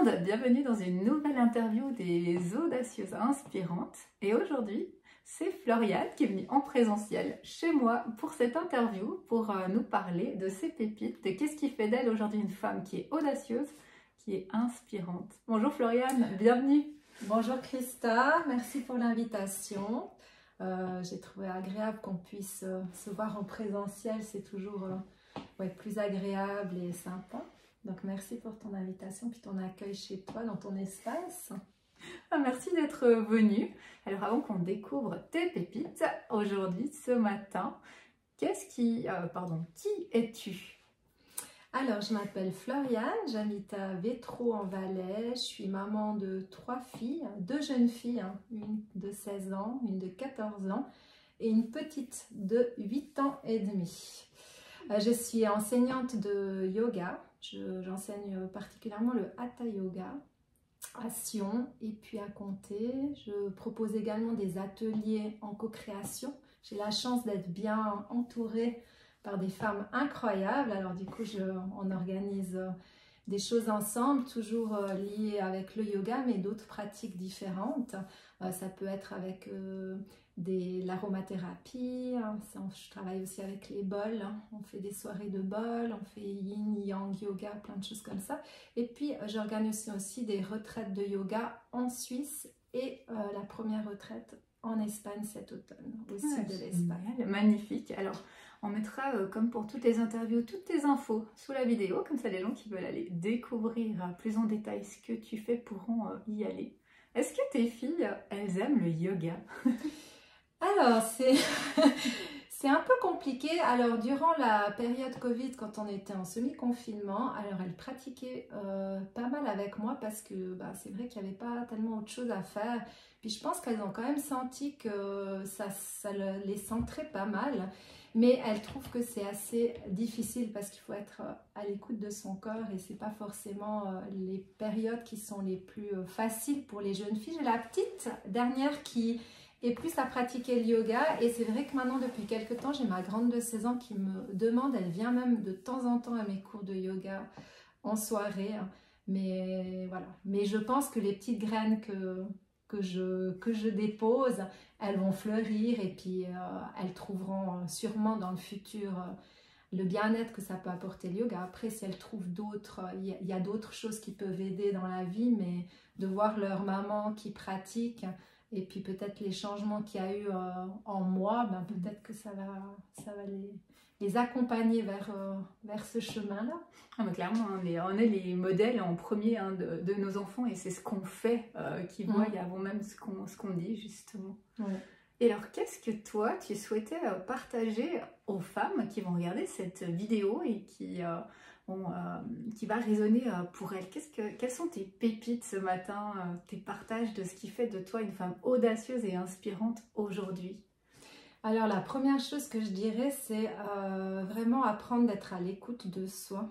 monde, bienvenue dans une nouvelle interview des Audacieuses Inspirantes. Et aujourd'hui, c'est Floriane qui est venue en présentiel chez moi pour cette interview, pour nous parler de ses pépites, de qu'est-ce qui fait d'elle aujourd'hui une femme qui est audacieuse, qui est inspirante. Bonjour Floriane, bienvenue. Bonjour Christa, merci pour l'invitation. J'ai trouvé agréable qu'on puisse se voir en présentiel, c'est toujours plus agréable et sympa. Donc merci pour ton invitation puis ton accueil chez toi, dans ton espace. Merci d'être venue. Alors avant qu'on découvre tes pépites, aujourd'hui, ce matin, qui es-tu? Alors je m'appelle Floriane, j'habite à Vétro en Valais, je suis maman de 3 filles, 2 jeunes filles, une de 16 ans, une de 14 ans et une petite de 8 ans et demi. Je suis enseignante de yoga, j'enseigne particulièrement le Hatha Yoga à Sion et puis à Comté. Je propose également des ateliers en co-création. J'ai la chance d'être bien entourée par des femmes incroyables. Alors du coup, on organise des choses ensemble, toujours liées avec le yoga, mais d'autres pratiques différentes. Ça peut être avec l'aromathérapie, je travaille aussi avec les bols, on fait des soirées de bols, on fait yin, yang, yoga, plein de choses comme ça. Et puis j'organise aussi des retraites de yoga en Suisse et la première retraite en Espagne cet automne, au sud de l'Espagne. Magnifique. Alors, on mettra, comme pour toutes les interviews, toutes tes infos sous la vidéo, comme ça les gens qui veulent aller découvrir plus en détail ce que tu fais pourront y aller. Est-ce que tes filles, elles aiment le yoga? Alors, c'est un peu compliqué. Alors, durant la période Covid, quand on était en semi-confinement, alors elles pratiquaient pas mal avec moi parce que c'est vrai qu'il n'y avait pas tellement autre chose à faire. Puis je pense qu'elles ont quand même senti que ça les centrait pas mal. Mais elles trouvent que c'est assez difficile parce qu'il faut être à l'écoute de son corps et c'est pas forcément les périodes qui sont les plus faciles pour les jeunes filles. J'ai la petite dernière qui est plus à pratiquer le yoga et c'est vrai que maintenant depuis quelques temps j'ai ma grande de 16 ans qui me demande, elle vient même de temps en temps à mes cours de yoga en soirée, mais voilà. Mais je pense que les petites graines que je dépose, elles vont fleurir et puis elles trouveront sûrement dans le futur le bien-être que ça peut apporter le yoga. Après, si elles trouvent d'autres, il y a d'autres choses qui peuvent aider dans la vie, mais de voir leur maman qui pratique et puis peut-être les changements qu'il y a eu en moi, peut-être que ça va les accompagner vers ce chemin-là. Ah bah clairement, on est les modèles en premier de nos enfants et c'est ce qu'on fait qu'ils voient avant même ce qu'on dit justement. Ouais. Et alors, qu'est-ce que toi, tu souhaitais partager aux femmes qui vont regarder cette vidéo et qui va résonner pour elles? Quelles sont tes pépites ce matin, tes partages de ce qui fait de toi une femme audacieuse et inspirante aujourd'hui? Alors, la première chose que je dirais, c'est vraiment apprendre d'être à l'écoute de soi.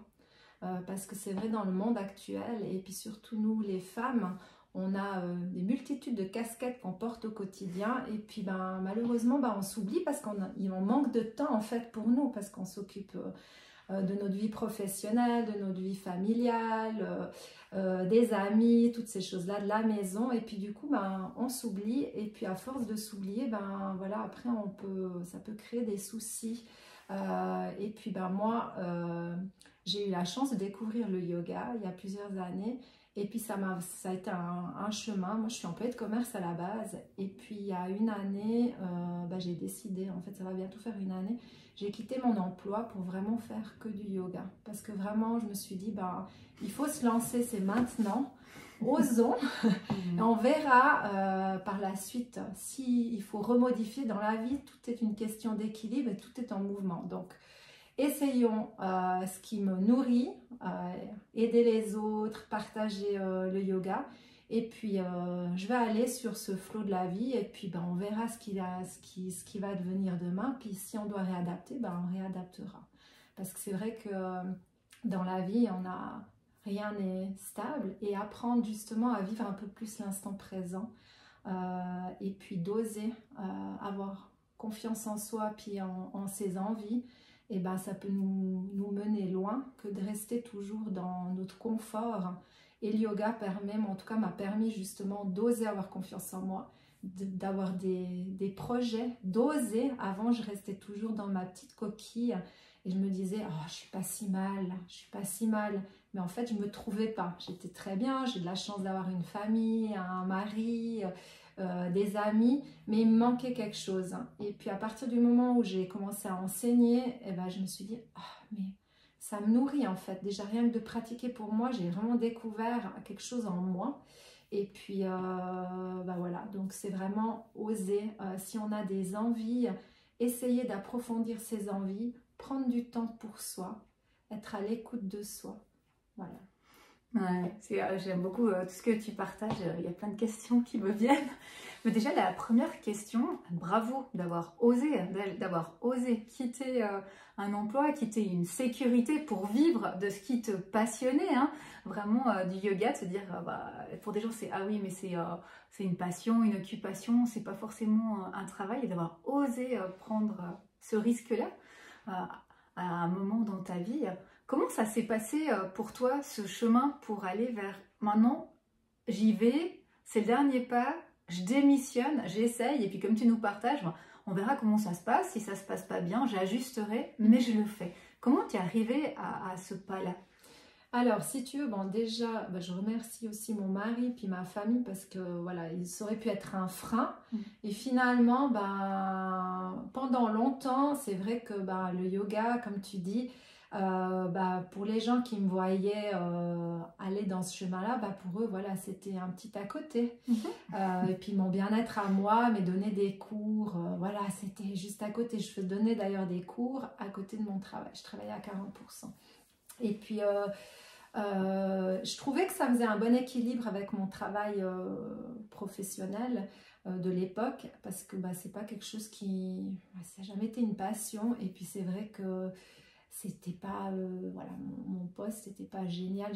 Parce que c'est vrai dans le monde actuel, et puis surtout nous, les femmes, on a des multitudes de casquettes qu'on porte au quotidien et puis malheureusement on s'oublie parce qu'on manque de temps en fait pour nous parce qu'on s'occupe de notre vie professionnelle, de notre vie familiale, des amis, toutes ces choses-là, de la maison et puis du coup on s'oublie et puis à force de s'oublier, voilà, après ça peut créer des soucis. Et puis moi, j'ai eu la chance de découvrir le yoga il y a plusieurs années. Et puis ça a été un chemin. Moi, je suis employée de commerce à la base. Et puis il y a une année, j'ai décidé, en fait, ça va bientôt faire une année, j'ai quitté mon emploi pour vraiment faire que du yoga. Parce que vraiment, je me suis dit, il faut se lancer, c'est maintenant. Osons. Et on verra par la suite s'il faut remodifier dans la vie. Tout est une question d'équilibre et tout est en mouvement. Donc, essayons ce qui me nourrit, aider les autres, partager le yoga. Et puis, je vais aller sur ce flot de la vie et puis on verra ce qui va devenir demain. Puis si on doit réadapter, on réadaptera. Parce que c'est vrai que dans la vie, rien n'est stable. Et apprendre justement à vivre un peu plus l'instant présent. Et puis d'oser avoir confiance en soi puis en ses envies. Et ça peut nous mener loin que de rester toujours dans notre confort Et le yoga permet, en tout cas m'a permis justement d'oser avoir confiance en moi, d'avoir des projets, d'oser. Avant, je restais toujours dans ma petite coquille et je me disais, oh, je suis pas si mal, je suis pas si mal. Mais en fait, je me trouvais pas. J'étais très bien, j'ai de la chance d'avoir une famille, un mari, des amis, mais il me manquait quelque chose. Et puis à partir du moment où j'ai commencé à enseigner, eh ben, je me suis dit, oh, mais ça me nourrit en fait. Déjà rien que de pratiquer pour moi, j'ai vraiment découvert quelque chose en moi. Et puis bah voilà, donc c'est vraiment oser. Si on a des envies, essayer d'approfondir ses envies, prendre du temps pour soi, être à l'écoute de soi. Voilà. Ouais, j'aime beaucoup tout ce que tu partages. Il y a plein de questions qui me viennent. Mais déjà, la première question, bravo d'avoir osé quitter un emploi, quitter une sécurité pour vivre de ce qui te passionnait. Hein. Vraiment, du yoga, de se dire, bah, pour des gens, c'est ah oui, mais c'est une passion, une occupation, c'est pas forcément un travail. Et d'avoir osé prendre ce risque-là à un moment dans ta vie. Comment ça s'est passé pour toi, ce chemin pour aller vers maintenant, j'y vais, c'est le dernier pas, je démissionne, j'essaye, et puis comme tu nous partages, on verra comment ça se passe. Si ça se passe pas bien, j'ajusterai, mais je le fais. Comment tu es arrivé à ce pas-là? Alors, si tu veux, bon, déjà, je remercie aussi mon mari puis ma famille parce que voilà, ça aurait pu être un frein. Et finalement, pendant longtemps, c'est vrai que le yoga, comme tu dis, pour les gens qui me voyaient aller dans ce chemin-là, pour eux, voilà, c'était un petit à côté. Et puis mon bien-être à moi, mais donner des cours, voilà, c'était juste à côté. Je donnais d'ailleurs des cours à côté de mon travail. Je travaillais à 40%. Et puis, je trouvais que ça faisait un bon équilibre avec mon travail professionnel de l'époque, parce que c'est pas quelque chose qui... ça n'a jamais été une passion. Et puis c'est vrai que c'était pas... voilà, mon poste, c'était pas génial,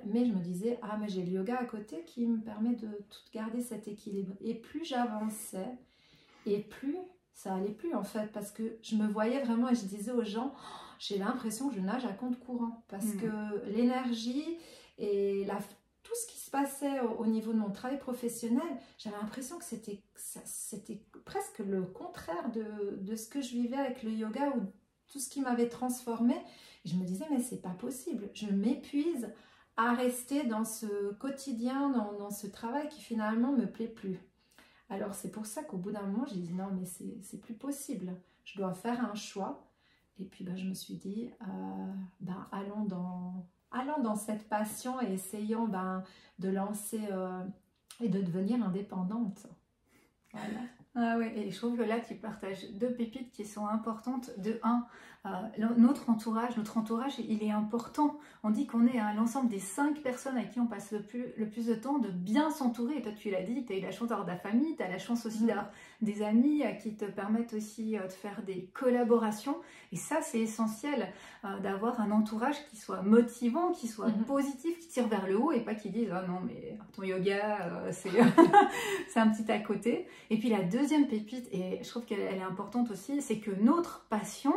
mais je me disais, ah, mais j'ai le yoga à côté qui me permet de tout garder cet équilibre. Et plus j'avançais, et plus ça allait plus en fait, parce que je me voyais vraiment et je disais aux gens, j'ai l'impression que je nage à compte courant, parce que l'énergie et tout ce qui se passait au niveau de mon travail professionnel, j'avais l'impression que c'était presque le contraire de ce que je vivais avec le yoga ou tout ce qui m'avait transformée. Et je me disais, mais c'est pas possible, je m'épuise à rester dans ce quotidien, dans ce travail qui finalement me plaît plus. Alors c'est pour ça qu'au bout d'un moment, j'ai dit non, mais c'est plus possible, je dois faire un choix. Et puis je me suis dit, allons dans cette passion et essayons de lancer et de devenir indépendante. Voilà. Ah ouais, et je trouve que là tu partages deux pépites qui sont importantes. De un, notre entourage, il est important. On dit qu'on est l'ensemble des 5 personnes avec qui on passe le plus de temps, de bien s'entourer. Et toi tu l'as dit, tu as eu la chance d'avoir de la famille, tu as la chance aussi d'avoir des amis qui te permettent aussi de faire des collaborations. Et ça c'est essentiel, d'avoir un entourage qui soit motivant, qui soit positif, qui tire vers le haut et pas qui dise oh non mais ton yoga c'est c'est un petit à côté. Et puis la deuxième pépite, et je trouve qu'elle est importante aussi, c'est que notre passion,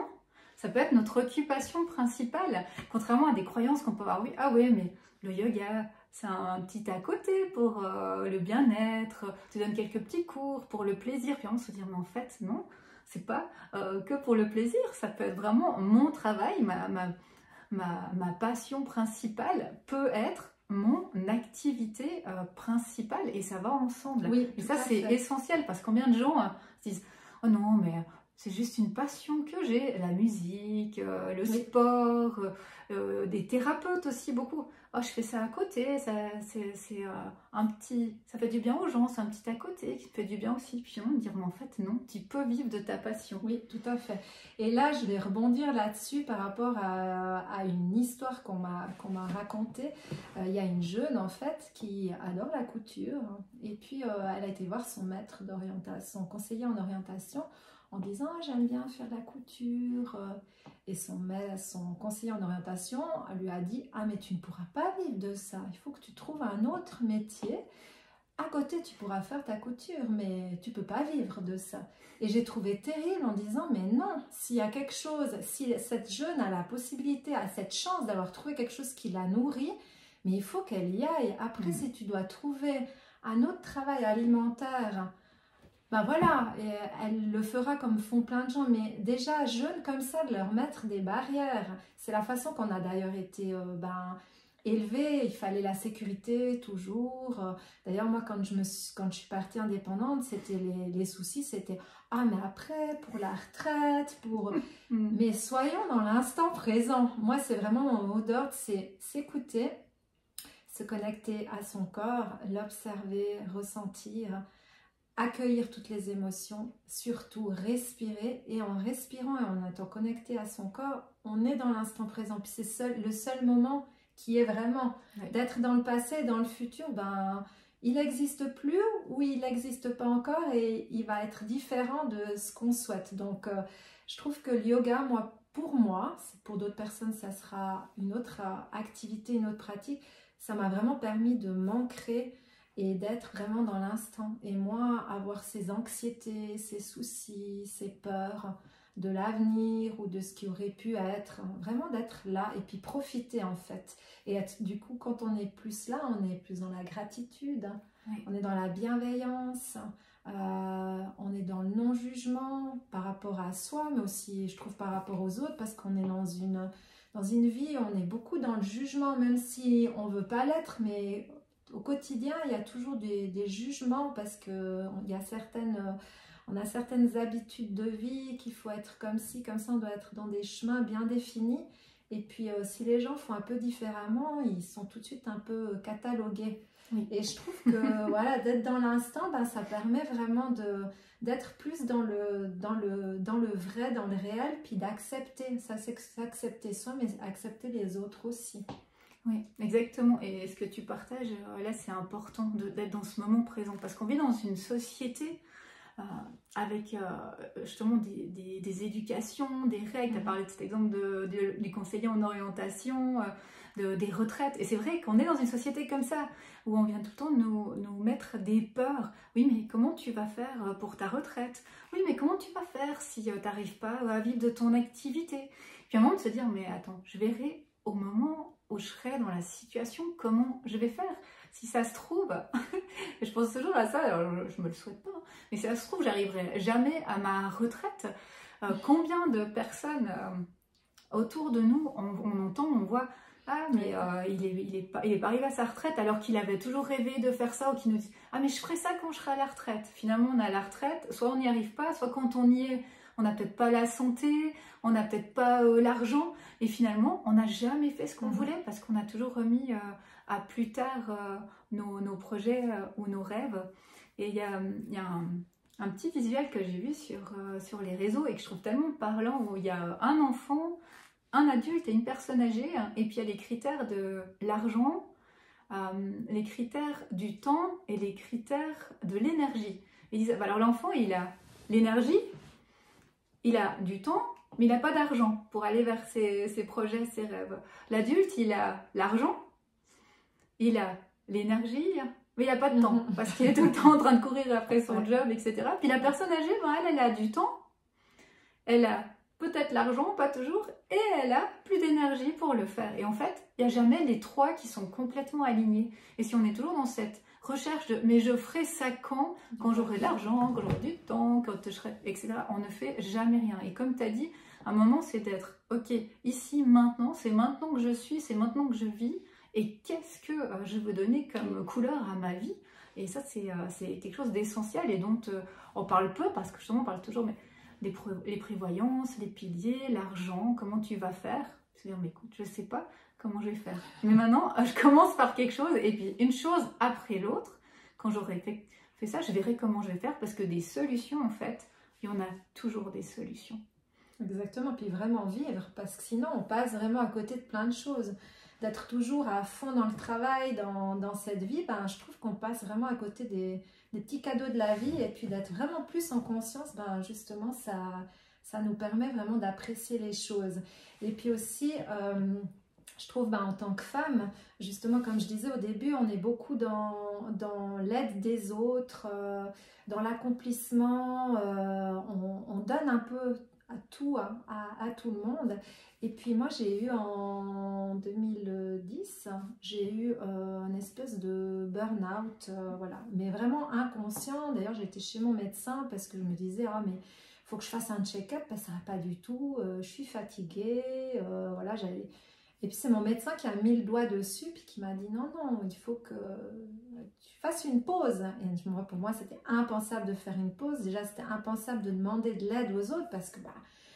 ça peut être notre occupation principale, contrairement à des croyances qu'on peut avoir. Oui, ah ouais, mais le yoga, c'est un petit à côté pour le bien-être, tu donnes quelques petits cours pour le plaisir, puis on se dit, mais en fait, non, c'est pas que pour le plaisir, ça peut être vraiment mon travail, ma passion principale peut être mon activité principale, et ça va ensemble. Oui, et ça c'est essentiel, parce que combien de gens se disent oh non mais c'est juste une passion que j'ai, la musique, le sport, des thérapeutes aussi beaucoup. Oh, je fais ça à côté, c'est un petit, ça fait du bien aux gens, c'est un petit à côté qui te fait du bien aussi. Puis on dire mais en fait non, tu peux vivre de ta passion. Oui, tout à fait. Et là, je vais rebondir là-dessus par rapport à une histoire qu'on m'a racontée. Il y a une jeune en fait qui adore la couture, et puis elle a été voir son maître d'orientation, son conseiller en orientation, en disant ah, j'aime bien faire de la couture, et son conseiller en orientation lui a dit ah mais tu ne pourras pas vivre de ça, il faut que tu trouves un autre métier à côté, tu pourras faire ta couture mais tu peux pas vivre de ça. Et j'ai trouvé terrible en disant mais non, s'il y a quelque chose, si cette jeune a la possibilité, a cette chance d'avoir trouvé quelque chose qui la nourrit, mais il faut qu'elle y aille. Après, si tu dois trouver un autre travail alimentaire, ben voilà, et elle le fera comme font plein de gens, mais déjà jeunes comme ça, de leur mettre des barrières. C'est la façon qu'on a d'ailleurs été élevés, il fallait la sécurité toujours. D'ailleurs, moi, quand je suis partie indépendante, c'était les soucis, c'était « Ah, mais après, pour la retraite, pour… » Mais soyons dans l'instant présent. Moi, c'est vraiment mon mot d'ordre, c'est s'écouter, se connecter à son corps, l'observer, ressentir, accueillir toutes les émotions, surtout respirer. Et en respirant et en étant connecté à son corps, on est dans l'instant présent. Puis c'est le seul moment qui est vraiment d'être dans le passé, dans le futur, ben, il n'existe plus ou il n'existe pas encore et il va être différent de ce qu'on souhaite. Donc, je trouve que le yoga, pour moi, pour d'autres personnes, ça sera une autre activité, une autre pratique. Ça m'a vraiment permis de m'ancrer et d'être vraiment dans l'instant. Et moi, avoir ces anxiétés, ces soucis, ces peurs de l'avenir ou de ce qui aurait pu être, vraiment d'être là et puis profiter en fait. Et du coup, quand on est plus là, on est plus dans la gratitude, on est dans la bienveillance, on est dans le non-jugement par rapport à soi, mais aussi, je trouve, par rapport aux autres, parce qu'on est dans une vie, on est beaucoup dans le jugement, même si on ne veut pas l'être, mais au quotidien, il y a toujours des jugements parce qu'on a certaines habitudes de vie qu'il faut être comme ci, comme ça, on doit être dans des chemins bien définis. Et puis, si les gens font un peu différemment, ils sont tout de suite un peu catalogués. Oui. Et je trouve que voilà, d'être dans l'instant, ben, ça permet vraiment d'être plus dans le vrai, dans le réel, puis d'accepter. Ça, c'est accepter soi, mais accepter les autres aussi. Oui, exactement. Et ce que tu partages, là, c'est important d'être dans ce moment présent. Parce qu'on vit dans une société avec justement des éducations, des règles. Tu as parlé de cet exemple du conseiller en orientation, des retraites. Et c'est vrai qu'on est dans une société comme ça, où on vient tout le temps nous mettre des peurs. Oui, mais comment tu vas faire pour ta retraite? Oui, mais comment tu vas faire si tu n'arrives pas à vivre de ton activité? Puis à un moment de se dire, mais attends, je verrai au moment où je serai dans la situation, comment je vais faire. Si ça se trouve, je pense toujours à ça, alors je me le souhaite pas, mais si ça se trouve, j'arriverai jamais à ma retraite. Combien de personnes autour de nous, on entend, on voit, ah mais il est pas arrivé à sa retraite alors qu'il avait toujours rêvé de faire ça, ou qui nous dit, ah mais je ferai ça quand je serai à la retraite. Finalement, on est à la retraite, soit on n'y arrive pas, soit quand on y est, on n'a peut-être pas la santé, on n'a peut-être pas l'argent, et finalement, on n'a jamais fait ce qu'on voulait parce qu'on a toujours remis à plus tard nos projets ou nos rêves. Et il y a un petit visuel que j'ai vu sur les réseaux et que je trouve tellement parlant, où il y a un enfant, un adulte et une personne âgée, et puis il y a les critères de l'argent, les critères du temps et les critères de l'énergie. Ils disent, alors l'enfant, il a l'énergie, il a du temps, mais il n'a pas d'argent pour aller vers ses projets, ses rêves. L'adulte, il a l'argent, il a l'énergie, mais il n'a pas de temps, parce qu'il est tout le temps en train de courir après son job, etc. Puis la personne âgée, ben, elle a du temps, elle a peut-être l'argent, pas toujours, et elle a plus d'énergie pour le faire. Et en fait, il n'y a jamais les trois qui sont complètement alignés. Et si on est toujours dans cette recherche de « mais je ferai ça quand j'aurai de l'argent, quand j'aurai du temps, quand je serai… » etc. On ne fait jamais rien. Et comme tu as dit, un moment, c'est d'être « ok, ici, maintenant, c'est maintenant que je suis, c'est maintenant que je vis, et qu'est-ce que je veux donner comme couleur à ma vie ?» Et ça, c'est quelque chose d'essentiel et dont on parle peu, parce que justement, on parle toujours les prévoyances, les piliers, l'argent, comment tu vas faire. Je me dis, mais écoute, je ne sais pas comment je vais faire. Mais maintenant, je commence par quelque chose, et puis une chose après l'autre. Quand j'aurai fait ça, je verrai comment je vais faire, parce que des solutions, en fait, il y en a toujours des solutions. Exactement, puis vraiment vivre, parce que sinon, on passe vraiment à côté de plein de choses. D'être toujours à fond dans le travail, dans cette vie, ben, je trouve qu'on passe vraiment à côté des petits cadeaux de la vie, et puis d'être vraiment plus en conscience, ben, justement, ça nous permet vraiment d'apprécier les choses. Et puis aussi, je trouve, ben, en tant que femme, justement, comme je disais au début, on est beaucoup dans l'aide des autres, dans l'accomplissement, on donne un peu tout, hein, à tout le monde. Et puis moi j'ai eu en 2010, j'ai eu une espèce de burn-out, voilà, mais vraiment inconscient. D'ailleurs j'étais chez mon médecin parce que je me disais, ah mais il faut que je fasse un check-up parce que ça va pas du tout, je suis fatiguée, voilà, j'avais... Et puis c'est mon médecin qui a mis le doigt dessus puis qui m'a dit non, non, il faut que tu fasses une pause. Et pour moi c'était impensable de faire une pause, déjà c'était impensable de demander de l'aide aux autres parce que bah,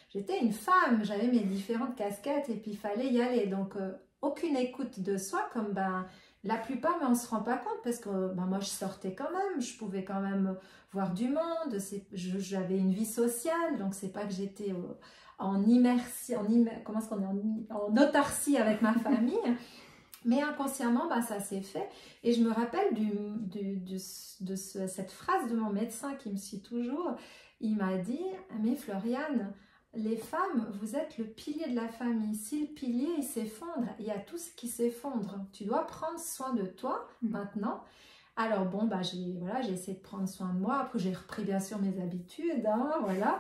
j'étais une femme, j'avais mes différentes casquettes et puis il fallait y aller. Donc, aucune écoute de soi, comme ben, la plupart, mais on ne se rend pas compte parce que ben, moi, je sortais quand même, je pouvais quand même voir du monde, j'avais une vie sociale, donc c'est pas que j'étais en immersion, comment est-ce qu'on est, en autarcie avec ma famille. Mais inconsciemment, ben, ça s'est fait. Et je me rappelle cette phrase de mon médecin qui me suit toujours. Il m'a dit, mais Floriane, les femmes, vous êtes le pilier de la famille. Si le pilier il s'effondre, il y a tout ce qui s'effondre. Tu dois prendre soin de toi maintenant. Alors bon, bah, j'ai essayé de prendre soin de moi. Après, j'ai repris bien sûr mes habitudes. Hein, voilà.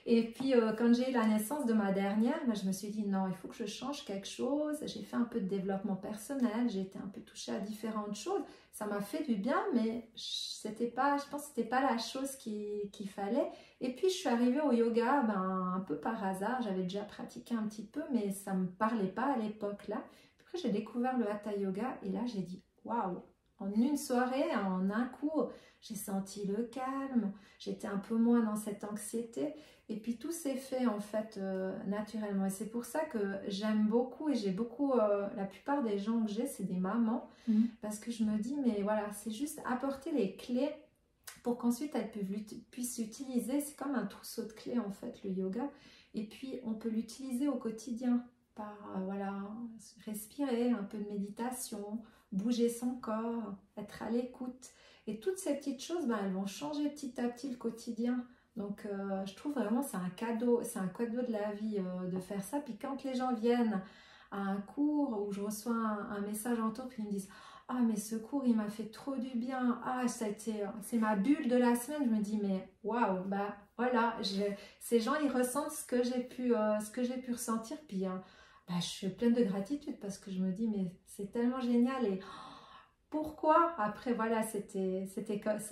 Et puis, quand j'ai eu la naissance de ma dernière, bah, je me suis dit non, il faut que je change quelque chose. J'ai fait un peu de développement personnel. J'ai été un peu touchée à différentes choses. Ça m'a fait du bien, mais je pense que c'était pas la chose qu'il fallait. Et puis, je suis arrivée au yoga ben, un peu par hasard. J'avais déjà pratiqué un petit peu, mais ça me parlait pas à l'époque là. Après, j'ai découvert le Hatha Yoga et là, j'ai dit waouh! En une soirée, en un coup, j'ai senti le calme. J'étais un peu moins dans cette anxiété. Et puis tout s'est fait en fait naturellement. Et c'est pour ça que j'aime beaucoup et j'ai beaucoup, la plupart des gens que j'ai, c'est des mamans. Parce que je me dis, mais voilà, c'est juste apporter les clés pour qu'ensuite elles puissent utiliser. C'est comme un trousseau de clés en fait, le yoga. Et puis on peut l'utiliser au quotidien par, voilà, respirer, un peu de méditation, bouger son corps, être à l'écoute. Et toutes ces petites choses, ben, elles vont changer petit à petit le quotidien. Donc je trouve vraiment c'est un cadeau de la vie de faire ça. Puis quand les gens viennent à un cours où je reçois un message en retour, puis ils me disent « Ah mais ce cours il m'a fait trop du bien, ah c'est ma bulle de la semaine », je me dis mais waouh, bah voilà, ces gens ils ressentent ce que j'ai pu ressentir, puis bah, je suis pleine de gratitude parce que je me dis mais c'est tellement génial. Et pourquoi? Après, voilà, ça a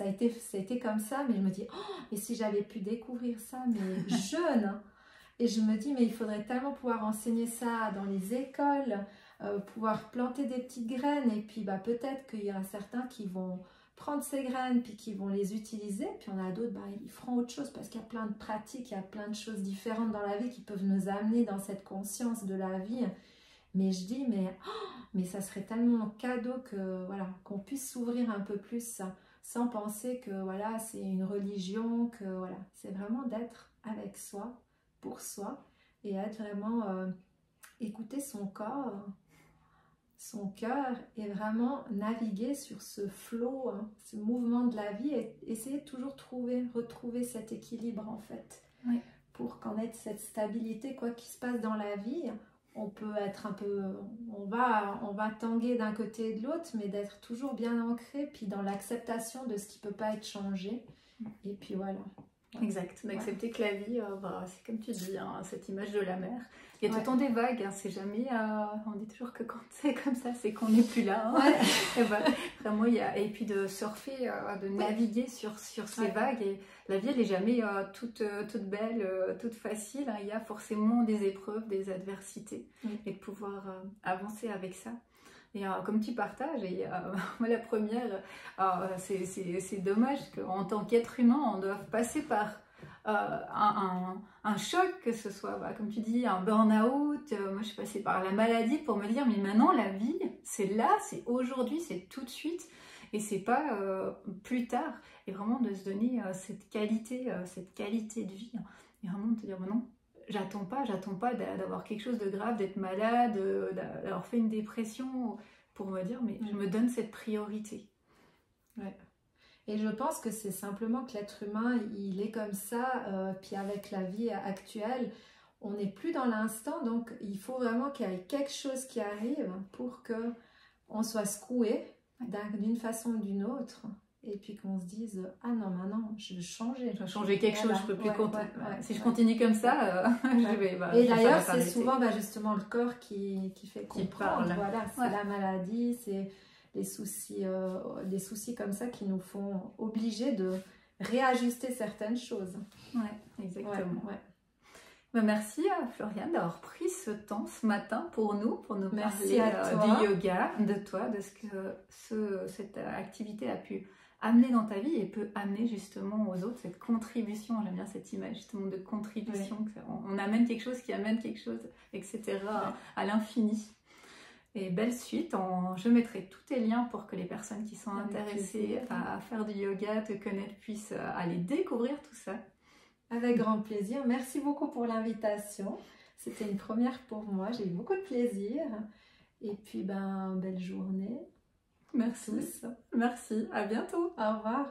été comme ça, mais je me dis, oh, et si j'avais pu découvrir ça, mais jeune, et je me dis, mais il faudrait tellement pouvoir enseigner ça dans les écoles, pouvoir planter des petites graines, et puis bah, peut-être qu'il y en a certains qui vont prendre ces graines, puis qui vont les utiliser, puis on a d'autres, bah, ils feront autre chose, parce qu'il y a plein de pratiques, il y a plein de choses différentes dans la vie qui peuvent nous amener dans cette conscience de la vie. Mais je dis, mais ça serait tellement cadeau que voilà, qu'on puisse s'ouvrir un peu plus sans penser que voilà, c'est une religion, que voilà, c'est vraiment d'être avec soi, pour soi, et être vraiment écouter son corps, son cœur, et vraiment naviguer sur ce flot, hein, ce mouvement de la vie, et essayer de toujours retrouver cet équilibre en fait, oui. Pour qu'on ait cette stabilité, quoi qu'il se passe dans la vie. On peut être un peu, on va tanguer d'un côté et de l'autre, mais d'être toujours bien ancré, puis dans l'acceptation de ce qui ne peut pas être changé. Et puis voilà. Exact, d'accepter que la vie, bah, c'est comme tu dis, hein, cette image de la mer. Il y a tout le temps des vagues, hein, c'est jamais, on dit toujours que quand c'est comme ça, c'est qu'on n'est plus là. Hein. Et, bah, vraiment, et puis de surfer, de naviguer sur ces vagues. Et la vie, elle n'est jamais toute belle, toute facile. Hein. Il y a forcément des épreuves, des adversités, et de pouvoir avancer avec ça. Et comme tu partages, et moi la première, c'est dommage qu'en tant qu'être humain, on doive passer par un choc, que ce soit, bah, comme tu dis, un burn-out. Moi je suis passée par la maladie pour me dire, mais maintenant la vie, c'est là, c'est aujourd'hui, c'est tout de suite, et c'est pas plus tard. Et vraiment de se donner cette qualité de vie, et vraiment de te dire, bah non, j'attends pas d'avoir quelque chose de grave, d'être malade, d'avoir fait une dépression, pour me dire, mais je me donne cette priorité. Ouais. Et je pense que c'est simplement que l'être humain, il est comme ça, puis avec la vie actuelle, on n'est plus dans l'instant, donc il faut vraiment qu'il y ait quelque chose qui arrive pour qu'on soit secoué d'une façon ou d'une autre. et puis qu'on se dise ah non maintenant je veux changer. Je dois changer quelque chose, je peux plus continuer. Si je ouais. continue comme ça, je vais. Et d'ailleurs, c'est souvent justement le corps qui fait qui comprendre. parle. Voilà, c'est la maladie, c'est les soucis comme ça qui nous font obliger de réajuster certaines choses. Ouais, exactement. Merci Floriane d'avoir pris ce temps ce matin pour nous parler du yoga, de toi, de ce que cette activité a pu amener dans ta vie et peut amener justement aux autres, cette contribution, j'aime bien cette image justement de contribution, on amène quelque chose qui amène quelque chose, etc. à l'infini. Et belle suite, je mettrai tous tes liens pour que les personnes qui sont intéressées à faire du yoga, te connaître, puissent aller découvrir tout ça. Avec grand plaisir. Merci beaucoup pour l'invitation. C'était une première pour moi. J'ai eu beaucoup de plaisir. Et puis, belle journée. Merci. À bientôt. Au revoir.